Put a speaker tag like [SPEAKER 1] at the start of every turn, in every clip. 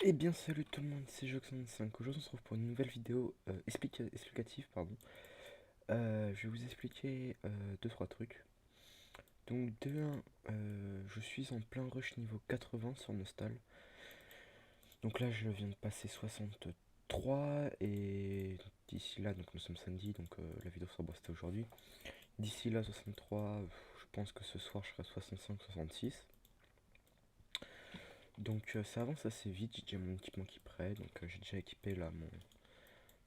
[SPEAKER 1] Eh bien salut tout le monde, c'est Jox65. Aujourd'hui on se retrouve pour une nouvelle vidéo explicative, pardon. Je vais vous expliquer deux trois trucs. Donc de 1, je suis en plein rush niveau 80 sur Nostal. Donc là je viens de passer 63 et d'ici là, donc nous sommes samedi, donc la vidéo sera postée aujourd'hui. D'ici là 63, je pense que ce soir je serai 65-66. Donc ça avance assez vite, j'ai déjà mon équipement qui est prêt, donc j'ai déjà équipé là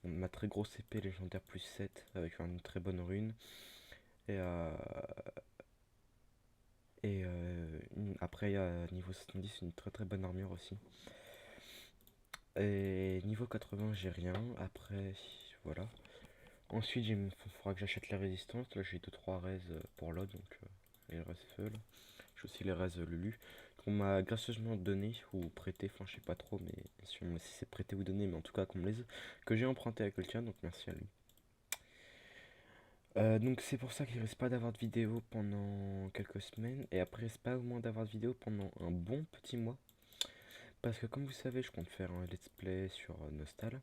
[SPEAKER 1] ma très grosse épée légendaire plus 7 avec une très bonne rune. Et, après, il y a niveau 70 une très très bonne armure aussi. Et niveau 80, j'ai rien. Après, voilà. Ensuite, il faudra que j'achète les résistances. Là, j'ai 2-3 raises pour l'autre, donc les raises feu. J'ai aussi les raises Lulu qu'on m'a gracieusement donné ou prêté. Enfin, je sais pas trop, mais si c'est prêté ou donné, mais en tout cas, qu'on me les que j'ai emprunté à quelqu'un, donc merci à lui. Donc c'est pour ça qu'il risque pas d'avoir de vidéo pendant quelques semaines et après il risque pas au moins d'avoir de vidéo pendant un bon petit mois parce que comme vous savez je compte faire un let's play sur Nostal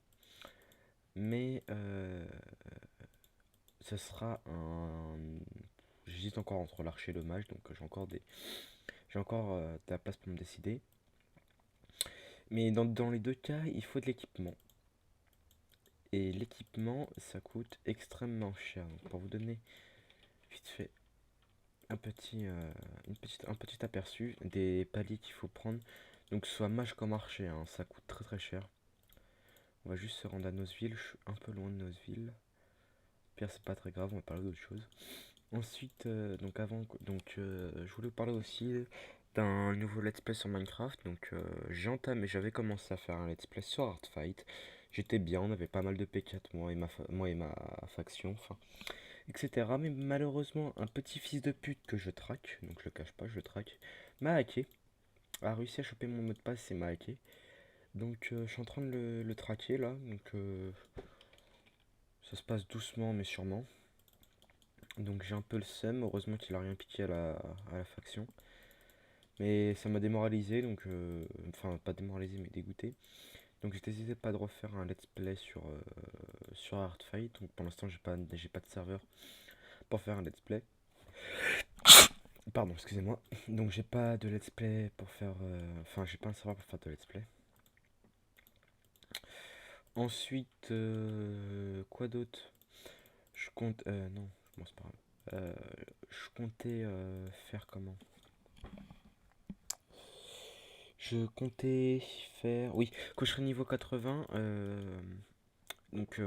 [SPEAKER 1] mais ce sera un... J'hésite encore entre l'archer et le mage donc j'ai encore de la place pour me décider mais dans les deux cas il faut de l'équipement et l'équipement ça coûte extrêmement cher donc pour vous donner vite fait un petit aperçu des paliers qu'il faut prendre. Donc soit mage comme archer, hein, ça coûte très très cher. On va juste se rendre à Noseville, je suis un peu loin de Noseville. Pire c'est pas très grave, on va parler d'autre chose. Ensuite, je voulais vous parler aussi d'un nouveau let's play sur Minecraft. Donc j'avais commencé à faire un let's play sur Hearthfight. J'étais bien, on avait pas mal de P4 moi et ma faction, enfin, etc. Mais malheureusement, un petit fils de pute que je traque, donc je le cache pas, je le traque, m'a hacké, a réussi à choper mon mot de passe et m'a hacké. Donc je suis en train de le traquer là, donc ça se passe doucement mais sûrement. Donc j'ai un peu le seum, heureusement qu'il a rien piqué à la faction. Mais ça m'a démoralisé, donc enfin pas démoralisé mais dégoûté. Donc j'ai décidé pas de refaire un let's play sur Hearthfight. Donc pour l'instant j'ai pas de serveur pour faire un let's play. Pardon, excusez-moi. Donc j'ai pas de let's play pour faire... Enfin j'ai pas un serveur pour faire de let's play. Ensuite, quoi d'autre? Je compte... non, bon c'est pas grave. Je comptais faire comment? Je comptais faire... Oui, quand je serai niveau 80, donc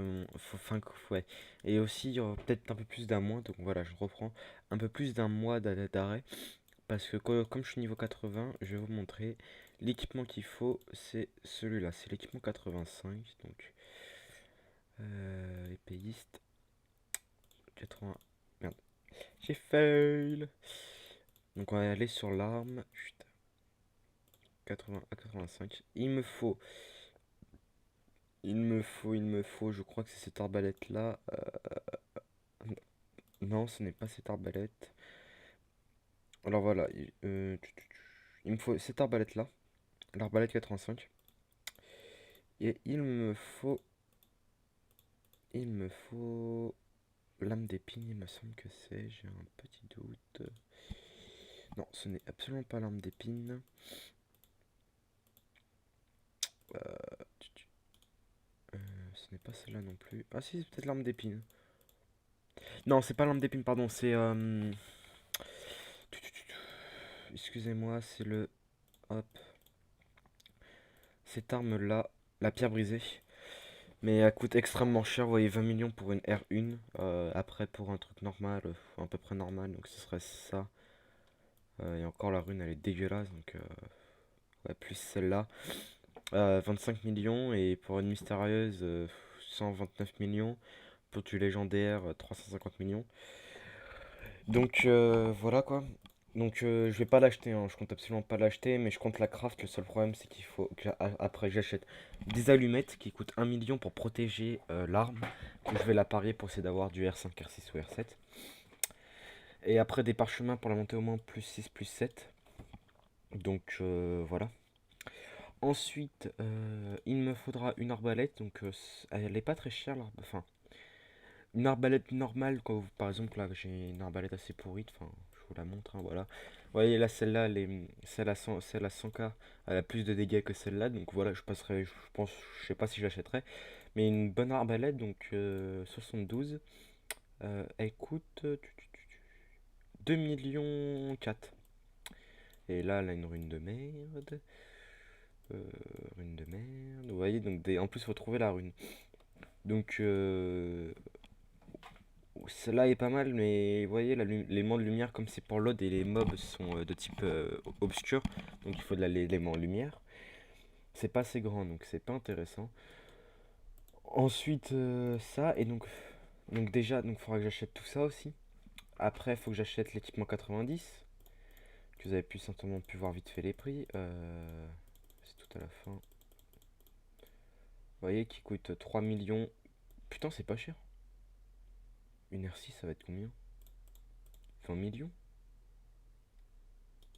[SPEAKER 1] ouais. Et aussi, il y aura peut-être un peu plus d'un mois, donc voilà, je reprends un peu plus d'un mois d'arrêt. Parce que comme je suis niveau 80, je vais vous montrer l'équipement qu'il faut, c'est celui-là, c'est l'équipement 85, donc épéiste 80. Merde, j'ai fail. Donc on va aller sur l'arme. Chut, 80 à 85. Il me faut, je crois que c'est cette arbalète là. Non, ce n'est pas cette arbalète. Alors voilà, il me faut cette arbalète là, l'arbalète 85. Et il me faut lame d'épine, il me semble que c'est, j'ai un petit doute. Non, ce n'est absolument pas l'arme d'épine. Ce n'est pas celle-là non plus. Ah si, c'est peut-être l'arme d'épine. Non, c'est pas l'arme d'épine, pardon, c'est... Excusez-moi, c'est le... Hop. Cette arme-là, la pierre brisée. Mais elle coûte extrêmement cher, vous voyez, 20 millions pour une R1. Après, pour un truc normal, à peu près normal, donc ce serait ça. Et encore, la rune, elle est dégueulasse, donc... ouais, plus celle-là. 25 millions, et pour une mystérieuse, 129 millions. Pour du légendaire, 350 millions. Donc voilà quoi. Donc je vais pas l'acheter, hein. Je compte absolument pas l'acheter, mais je compte la craft. Le seul problème c'est qu'il faut que après j'achète des allumettes qui coûtent 1 million pour protéger l'arme. Que je vais la parier pour essayer d'avoir du R5, R6 ou R7. Et après des parchemins pour la monter au moins plus 6, plus 7. Donc voilà. Ensuite, il me faudra une arbalète, donc elle est pas très chère, enfin, une arbalète normale, quoi. Par exemple, là, j'ai une arbalète assez pourrie, enfin, je vous la montre, hein, voilà. Vous voyez, là, celle-là, celle à 100K, elle a plus de dégâts que celle-là, donc voilà, je passerai, je pense, je sais pas si je l'achèterai, mais une bonne arbalète, donc 72, elle coûte 2 millions 4. Et là, elle a une rune de merde. Euh, Rune de merde. Vous voyez, donc en plus, il faut trouver la rune. Donc, celle-là est pas mal, mais vous voyez, l'élément de lumière, comme c'est pour l'ode et les mobs sont de type obscur, donc il faut de l'élément lumière. C'est pas assez grand, donc c'est pas intéressant. Ensuite, ça, et donc déjà, donc il faudra que j'achète tout ça aussi. Après, il faut que j'achète l'équipement 90, que vous avez pu certainement pu voir vite fait les prix. C'est tout à la fin. Vous voyez, qui coûte 3 millions. Putain, c'est pas cher. Une R6, ça va être combien? 20 millions?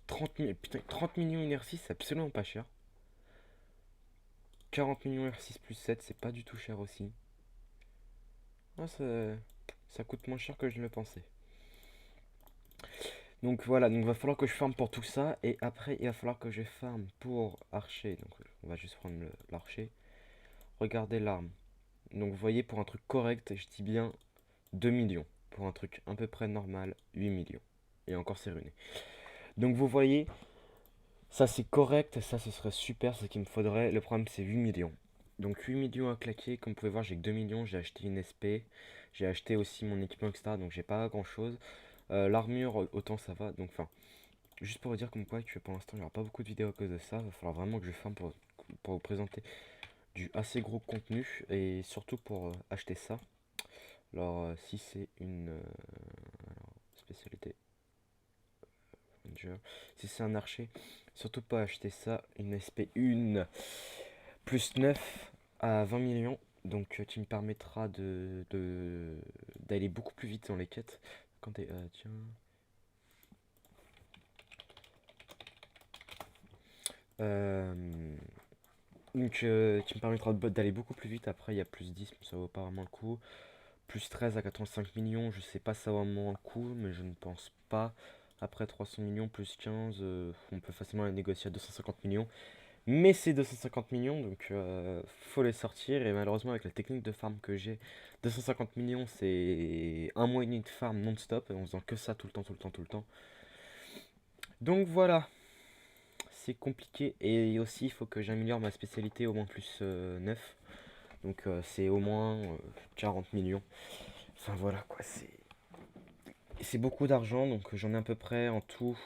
[SPEAKER 1] 30 000, putain, 30 millions une R6, c'est absolument pas cher. 40 millions R6 plus 7, c'est pas du tout cher aussi. Ah, ça coûte moins cher que je le pensais. Donc voilà, donc il va falloir que je farme pour tout ça. Et après, il va falloir que je farme pour archer. Donc on va juste prendre l'archer. Regardez l'arme. Donc vous voyez, pour un truc correct, je dis bien 2 millions. Pour un truc à peu près normal, 8 millions. Et encore c'est ruiné. Donc vous voyez, ça c'est correct, ça ce serait super, ce qu'il me faudrait. Le problème c'est 8 millions. Donc 8 millions à claquer, comme vous pouvez voir j'ai que 2 millions, j'ai acheté une SP, j'ai acheté aussi mon équipement etc. Donc j'ai pas grand chose. L'armure autant ça va, donc enfin, juste pour vous dire comme quoi que pour l'instant il n'y aura pas beaucoup de vidéos à cause de ça, il va falloir vraiment que je fasse pour vous présenter du assez gros contenu et surtout pour acheter ça. Alors si c'est une spécialité ranger, si c'est un archer, surtout pas acheter ça, une SP1 plus 9 à 20 millions. Donc qui me permettra d'aller beaucoup plus vite dans les quêtes. Quand tiens. Euh, qui me permettra d'aller beaucoup plus vite. Après, il y a plus 10, mais ça vaut pas vraiment le coup. Plus 13 à 85 millions, je sais pas si ça vaut vraiment le coup, mais je ne pense pas. Après 300 millions, plus 15, on peut facilement les négocier à 250 millions. Mais c'est 250 millions, donc faut les sortir. Et malheureusement, avec la technique de farm que j'ai, 250 millions, c'est un mois et demi de farm non-stop, en faisant que ça tout le temps, tout le temps, tout le temps. Donc voilà, c'est compliqué. Et aussi, il faut que j'améliore ma spécialité au moins plus 9. Donc c'est au moins 40 millions. Enfin voilà quoi, c'est beaucoup d'argent, donc j'en ai à peu près en tout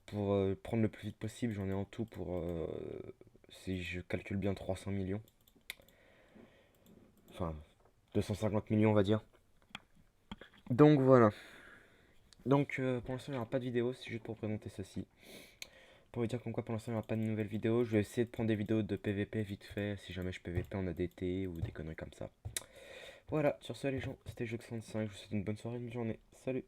[SPEAKER 1] pour prendre le plus vite possible. J'en ai en tout pour, si je calcule bien, 300 millions. Enfin, 250 millions on va dire. Donc voilà. Donc pour l'instant il n'y aura pas de vidéo, c'est juste pour présenter ceci. Pour vous dire comme quoi pour l'instant il n'y aura pas de nouvelles vidéos. Je vais essayer de prendre des vidéos de PVP vite fait si jamais je PVP en ADT ou des conneries comme ça. Voilà, sur ce les gens, c'était Jux35, je vous souhaite une bonne soirée, une journée. Salut!